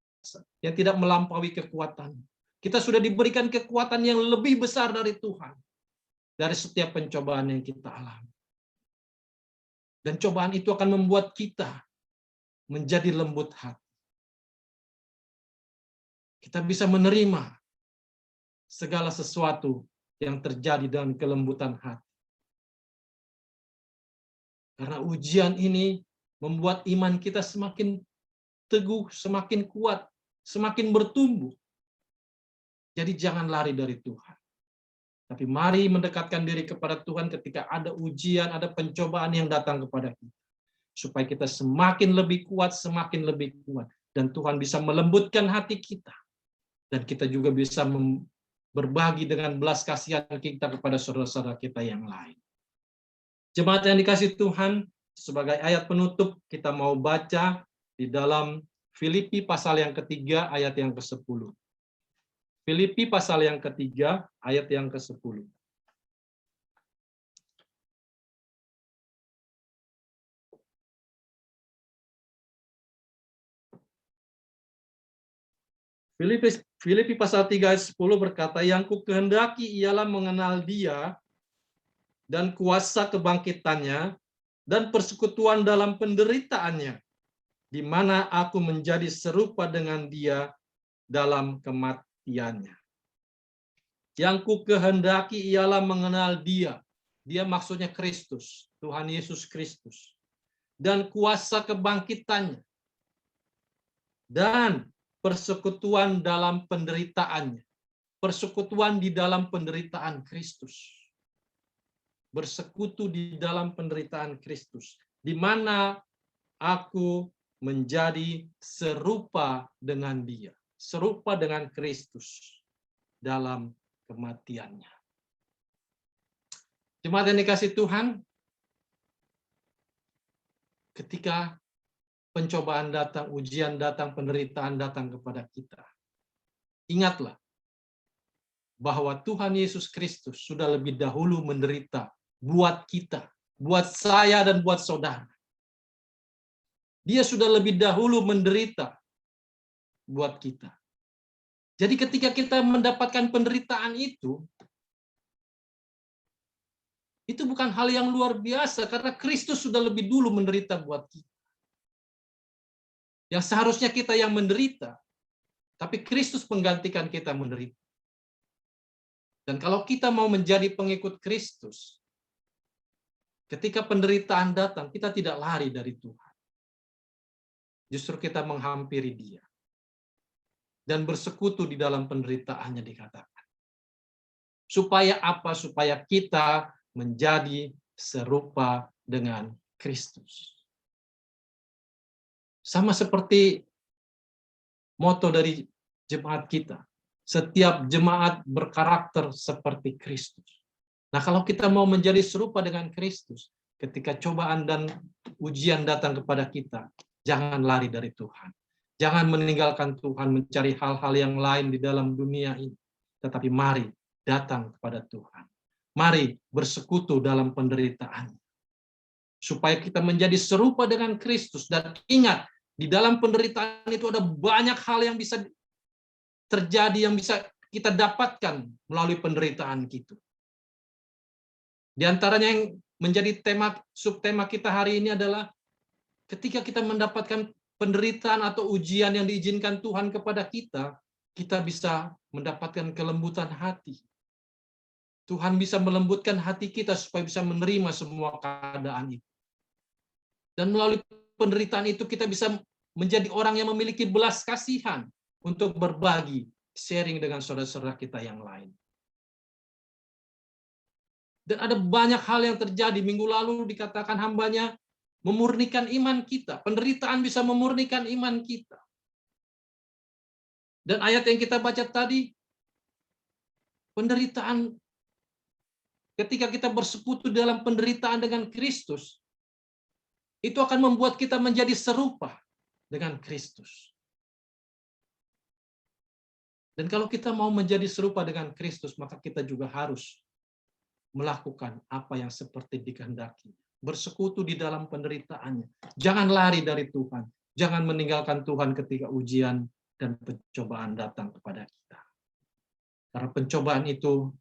yang tidak melampaui kekuatan. Kita sudah diberikan kekuatan yang lebih besar dari Tuhan. Dari setiap pencobaan yang kita alami. Dan cobaan itu akan membuat kita menjadi lembut hati. Kita bisa menerima segala sesuatu yang terjadi dalam kelembutan hati. Karena ujian ini membuat iman kita semakin teguh, semakin kuat, semakin bertumbuh. Jadi jangan lari dari Tuhan. Tapi mari mendekatkan diri kepada Tuhan ketika ada ujian, ada pencobaan yang datang kepada kita. Supaya kita semakin lebih kuat, semakin lebih kuat. Dan Tuhan bisa melembutkan hati kita. Dan kita juga bisa berbagi dengan belas kasihan kita kepada saudara-saudara kita yang lain. Jemaat yang dikasihi Tuhan, sebagai ayat penutup kita mau baca di dalam Filipi pasal yang ketiga ayat yang ke-10. Filipi pasal yang ketiga ayat yang ke-10. Filipi pasal 3 ayat 10 berkata, yang ku kehendaki ialah mengenal Dia dan kuasa kebangkitannya dan persekutuan dalam penderitaannya, di mana aku menjadi serupa dengan Dia dalam kematiannya. Yang ku kehendaki ialah mengenal Dia. Dia maksudnya Kristus, Tuhan Yesus Kristus. Dan kuasa kebangkitannya. Dan persekutuan dalam penderitaannya. Persekutuan di dalam penderitaan Kristus. Bersekutu di dalam penderitaan Kristus. Di mana aku menjadi serupa dengan Dia. Serupa dengan Kristus dalam kematiannya. Jemaat yang dikasihi Tuhan, ketika pencobaan datang, ujian datang, penderitaan datang kepada kita, ingatlah bahwa Tuhan Yesus Kristus sudah lebih dahulu menderita buat kita, buat saya dan buat saudara. Dia sudah lebih dahulu menderita buat kita. Jadi ketika kita mendapatkan penderitaan itu bukan hal yang luar biasa karena Kristus sudah lebih dulu menderita buat kita. Yang seharusnya kita yang menderita, tapi Kristus menggantikan kita menderita. Dan kalau kita mau menjadi pengikut Kristus, ketika penderitaan datang, kita tidak lari dari Tuhan. Justru kita menghampiri Dia. Dan bersekutu di dalam penderitaannya dikatakan. Supaya apa? Supaya kita menjadi serupa dengan Kristus. Sama seperti moto dari jemaat kita. Setiap jemaat berkarakter seperti Kristus. Nah, kalau kita mau menjadi serupa dengan Kristus, ketika cobaan dan ujian datang kepada kita, jangan lari dari Tuhan. Jangan meninggalkan Tuhan mencari hal-hal yang lain di dalam dunia ini. Tetapi mari datang kepada Tuhan. Mari bersekutu dalam penderitaan. Supaya kita menjadi serupa dengan Kristus. Dan ingat, di dalam penderitaan itu ada banyak hal yang bisa terjadi, yang bisa kita dapatkan melalui penderitaan kita. Di antaranya yang menjadi subtema kita hari ini adalah ketika kita mendapatkan penderitaan atau ujian yang diizinkan Tuhan kepada kita, kita bisa mendapatkan kelembutan hati. Tuhan bisa melembutkan hati kita supaya bisa menerima semua keadaan itu. Dan melalui penderitaan itu kita bisa menjadi orang yang memiliki belas kasihan untuk berbagi, sharing dengan saudara-saudara kita yang lain. Dan ada banyak hal yang terjadi. Minggu lalu dikatakan hambanya memurnikan iman kita. Penderitaan bisa memurnikan iman kita. Dan ayat yang kita baca tadi, penderitaan, ketika kita bersekutu dalam penderitaan dengan Kristus, itu akan membuat kita menjadi serupa dengan Kristus. Dan kalau kita mau menjadi serupa dengan Kristus, maka kita juga harus melakukan apa yang seperti dikehendaki. Bersekutu di dalam penderitaannya. Jangan lari dari Tuhan. Jangan meninggalkan Tuhan ketika ujian dan pencobaan datang kepada kita. Karena pencobaan itu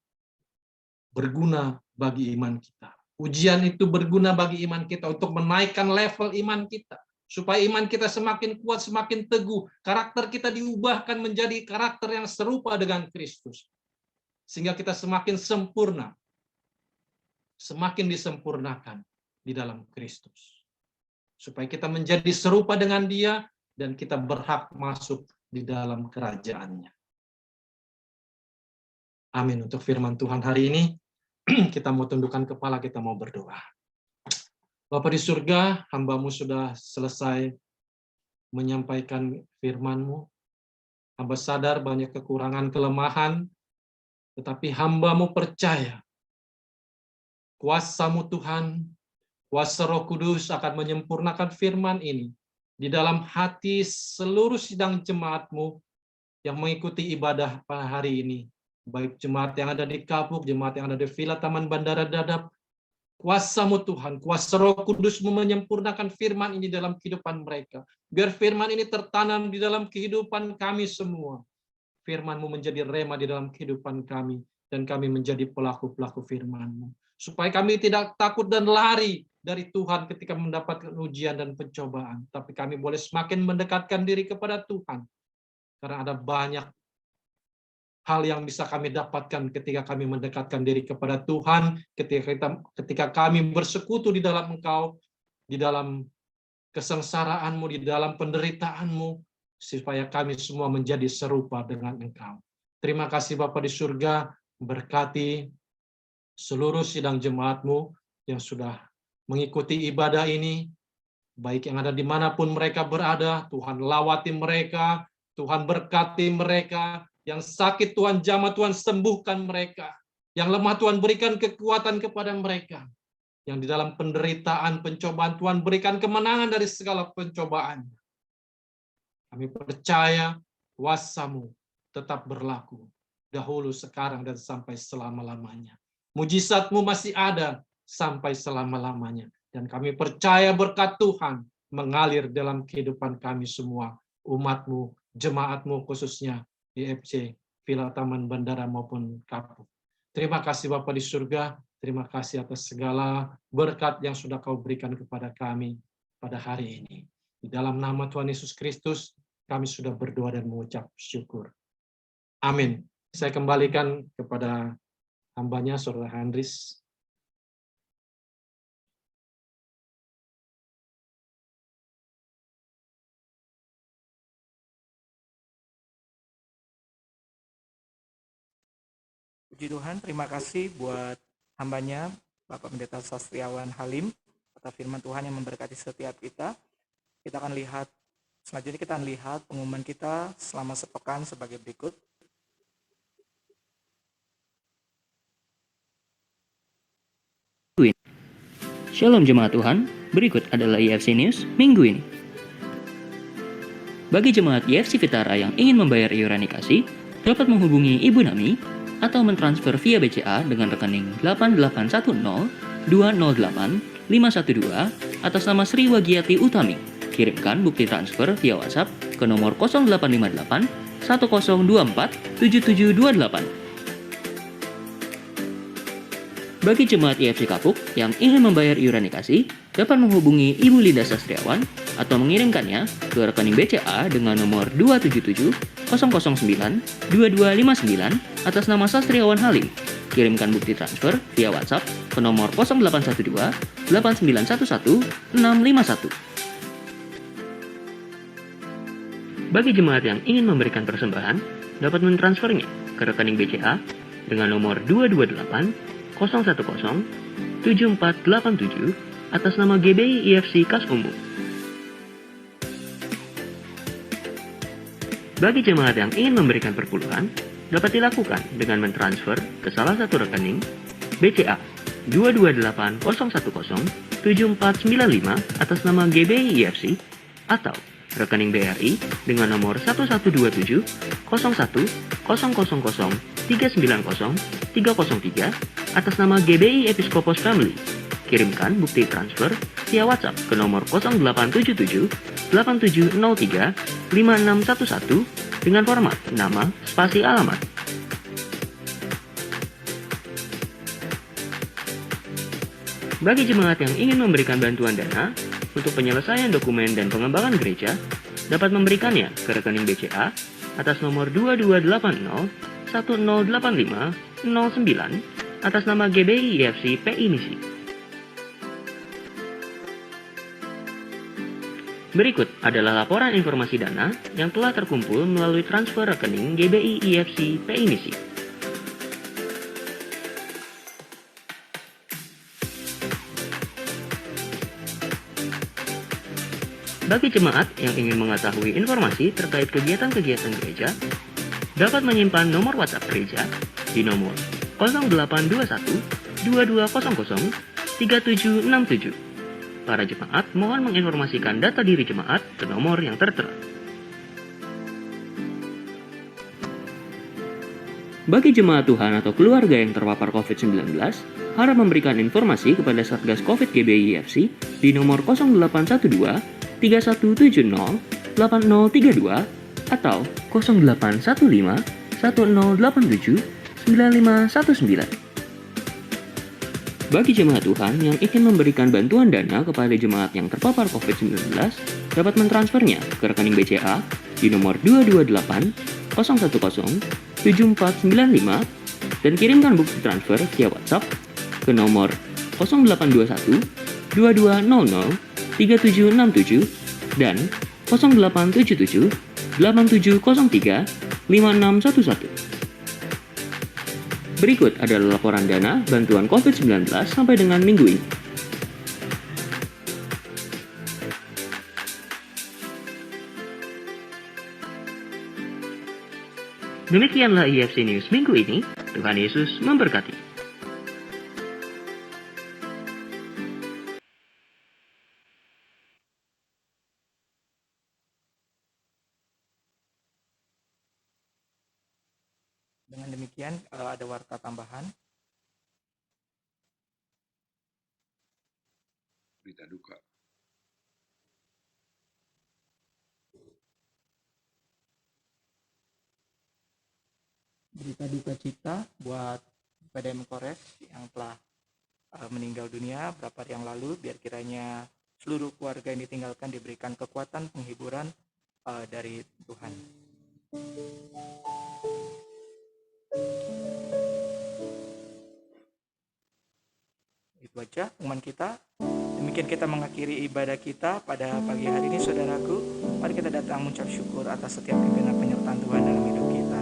berguna bagi iman kita. Ujian itu berguna bagi iman kita untuk menaikkan level iman kita. Supaya iman kita semakin kuat, semakin teguh. Karakter kita diubahkan menjadi karakter yang serupa dengan Kristus. Sehingga kita semakin sempurna. Semakin disempurnakan di dalam Kristus. Supaya kita menjadi serupa dengan Dia dan kita berhak masuk di dalam kerajaan-Nya. Amin. Untuk firman Tuhan hari ini, kita mau tundukkan kepala, kita mau berdoa. Bapa di surga, hamba-Mu sudah selesai menyampaikan firman-Mu. Hamba sadar banyak kekurangan, kelemahan, tetapi hamba-Mu percaya kuasa-Mu Tuhan, kuasa Roh Kudus akan menyempurnakan firman ini di dalam hati seluruh sidang jemaat-Mu yang mengikuti ibadah pada hari ini. Baik jemaat yang ada di Kapuk, jemaat yang ada di Villa Taman Bandara Dadap, kuasa-Mu Tuhan, kuasa Roh Kudus-Mu menyempurnakan firman ini dalam kehidupan mereka. Biar firman ini tertanam di dalam kehidupan kami semua. Firman-Mu menjadi rema di dalam kehidupan kami, dan kami menjadi pelaku-pelaku firman-Mu. Supaya kami tidak takut dan lari dari Tuhan ketika mendapatkan ujian dan pencobaan. Tapi kami boleh semakin mendekatkan diri kepada Tuhan. Karena ada banyak hal yang bisa kami dapatkan ketika kami mendekatkan diri kepada Tuhan, ketika kami bersekutu di dalam Engkau, di dalam kesengsaraan-Mu, di dalam penderitaan-Mu, supaya kami semua menjadi serupa dengan Engkau. Terima kasih Bapa di surga, berkati seluruh sidang jemaat-Mu yang sudah mengikuti ibadah ini, baik yang ada dimanapun mereka berada. Tuhan lawati mereka, Tuhan berkati mereka. Yang sakit Tuhan jamah, Tuhan sembuhkan mereka. Yang lemah Tuhan berikan kekuatan kepada mereka. Yang di dalam penderitaan, pencobaan, Tuhan berikan kemenangan dari segala pencobaan. Kami percaya kuasa-Mu tetap berlaku. Dahulu, sekarang, dan sampai selama-lamanya. Mujizat-Mu masih ada sampai selama-lamanya. Dan kami percaya berkat Tuhan mengalir dalam kehidupan kami semua. Umat-Mu, jemaat-Mu khususnya, IFC, Villa Taman Bandara maupun Kapuk. Terima kasih Bapa di surga, terima kasih atas segala berkat yang sudah Kau berikan kepada kami pada hari ini. Di dalam nama Tuhan Yesus Kristus, kami sudah berdoa dan mengucap syukur. Amin. Saya kembalikan kepada hambanya, Saudara Andris. Puji Tuhan, terima kasih buat hambanya, Bapak Pendeta Sastriawan Halim, atas firman Tuhan yang memberkati setiap kita. Kita akan lihat, selanjutnya kita akan lihat pengumuman kita selama sepekan sebagai berikut. Shalom jemaat Tuhan, berikut adalah IFC News minggu ini. Bagi jemaat IFC Fitara yang ingin membayar iuran nikasi, dapat menghubungi Ibu Nami atau mentransfer via BCA dengan rekening 8810-208-512 atas nama Sri Wagiati Utami. Kirimkan bukti transfer via WhatsApp ke nomor 0858 1024 7728. Bagi jemaat IFC Kapuk yang ingin membayar iuran nikasi, dapat menghubungi Ibu Linda Sastriawan atau mengirimkannya ke rekening BCA dengan nomor 277-009-2259 atas nama Sastriawan Halim. Kirimkan bukti transfer via WhatsApp ke nomor 0812-8911-651. Bagi jemaat yang ingin memberikan persembahan, dapat mentransfernya ke rekening BCA dengan nomor 228-010-7487 atas nama GBI IFC Kas Umum. Bagi jemaat yang ingin memberikan perpuluhan, dapat dilakukan dengan mentransfer ke salah satu rekening BCA 228010749 atas nama GBI IFC atau rekening BRI dengan nomor 1127 01 000 390 303 atas nama GBI Episkopos Family. Kirimkan bukti transfer via WhatsApp ke nomor 0877 8703 5611 dengan format nama spasi alamat. Bagi jemaat yang ingin memberikan bantuan dana untuk penyelesaian dokumen dan pengembangan gereja, dapat memberikannya ke rekening BCA atas nomor 2280 1085 09 atas nama GBI IFC PI Misi. Berikut adalah laporan informasi dana yang telah terkumpul melalui transfer rekening GBI IFC PI Misi. Bagi jemaat yang ingin mengetahui informasi terkait kegiatan-kegiatan gereja, dapat menyimpan nomor WhatsApp gereja di nomor 0821 2200 3767. Para jemaat mohon menginformasikan data diri jemaat ke nomor yang tertera. Bagi jemaat Tuhan atau keluarga yang terpapar COVID-19, harap memberikan informasi kepada Satgas COVID GBI IFC di nomor 0812 3170 8032 atau 0815 1087 9519. Bagi jemaat Tuhan yang ingin memberikan bantuan dana kepada jemaat yang terpapar COVID-19, dapat mentransfernya ke rekening BCA di nomor 228 010 7495 dan kirimkan bukti transfer via WhatsApp ke nomor 0821 2200 3767 dan 0877 8703 5611. Berikut adalah laporan dana bantuan COVID-19 sampai dengan minggu ini. Demikianlah IFC News minggu ini. Tuhan Yesus memberkati. Dengan demikian ada warta tambahan. Berita duka. Berita duka cita buat PDM Kores yang telah meninggal dunia beberapa hari yang lalu. Biar kiranya seluruh keluarga yang ditinggalkan diberikan kekuatan penghiburan dari Tuhan. Itu aja pengumuman kita. Demikian kita mengakhiri ibadah kita pada pagi hari ini, saudaraku. Mari kita datang mengucap syukur atas setiap pimpinan penyertaan Tuhan dalam hidup kita.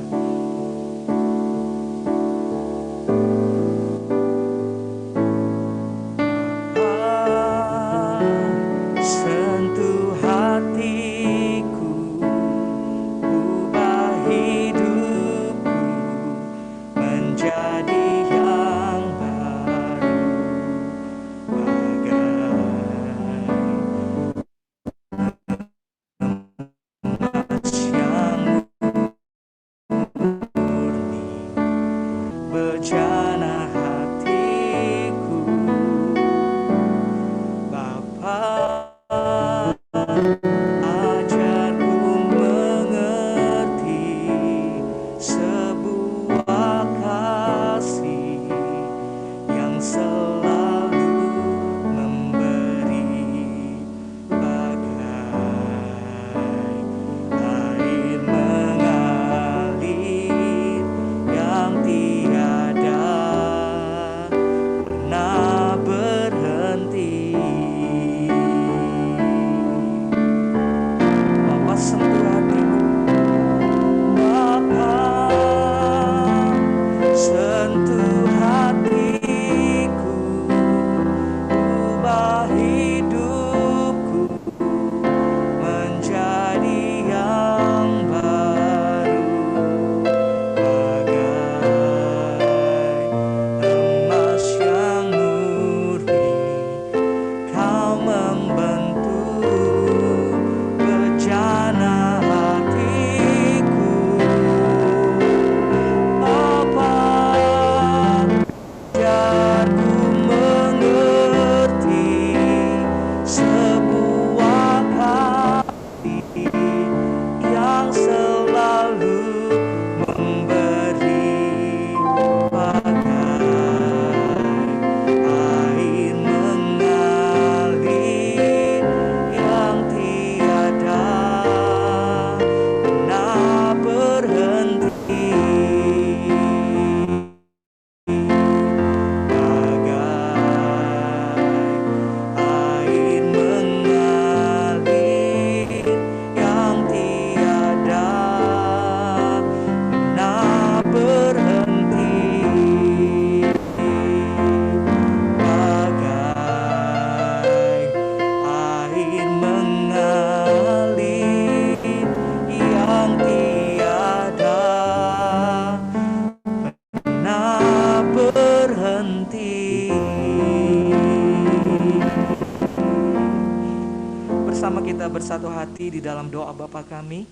bersatu hati di dalam doa Bapa kami.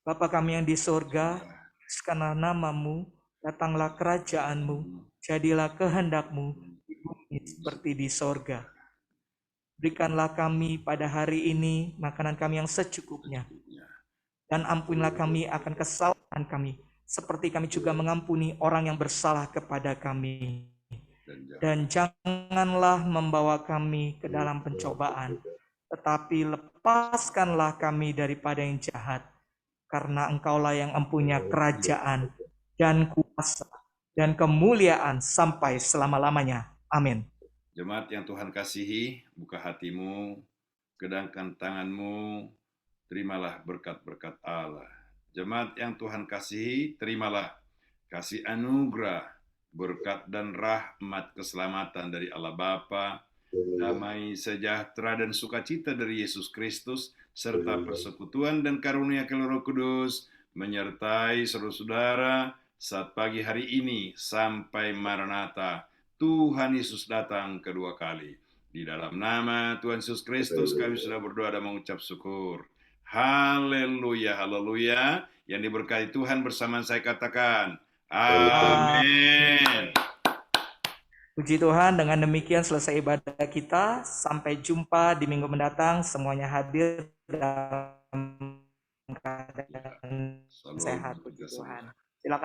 Bapa kami yang di surga, karena namamu, datanglah kerajaanmu, jadilah kehendak-mu di bumi seperti di sorga. Berikanlah kami pada hari ini makanan kami yang secukupnya, dan ampunilah kami akan kesalahan kami, seperti kami juga mengampuni orang yang bersalah kepada kami. Dan janganlah membawa kami ke dalam pencobaan, tetapi lepaskanlah kami daripada yang jahat, karena Engkaulah yang mempunyai kerajaan dan kuasa dan kemuliaan sampai selama-lamanya. Amin. Jemaat yang Tuhan kasihi, buka hatimu, kedangkan tanganmu, terimalah berkat-berkat Allah. Jemaat yang Tuhan kasihi, terimalah kasih anugerah, berkat dan rahmat keselamatan dari Allah Bapa, damai sejahtera dan sukacita dari Yesus Kristus, serta persekutuan dan karunia Roh Kudus menyertai saudara-saudara saat pagi hari ini sampai Maranatha, Tuhan Yesus datang kedua kali. Di dalam nama Tuhan Yesus Kristus kami sudah berdoa dan mengucap syukur. Haleluya, haleluya. Yang diberkati Tuhan bersama saya katakan, amin. Puji Tuhan, dengan demikian selesai ibadah kita. Sampai jumpa di minggu mendatang. Semuanya hadir dalam keadaan sehat. Puji Tuhan. Silakan.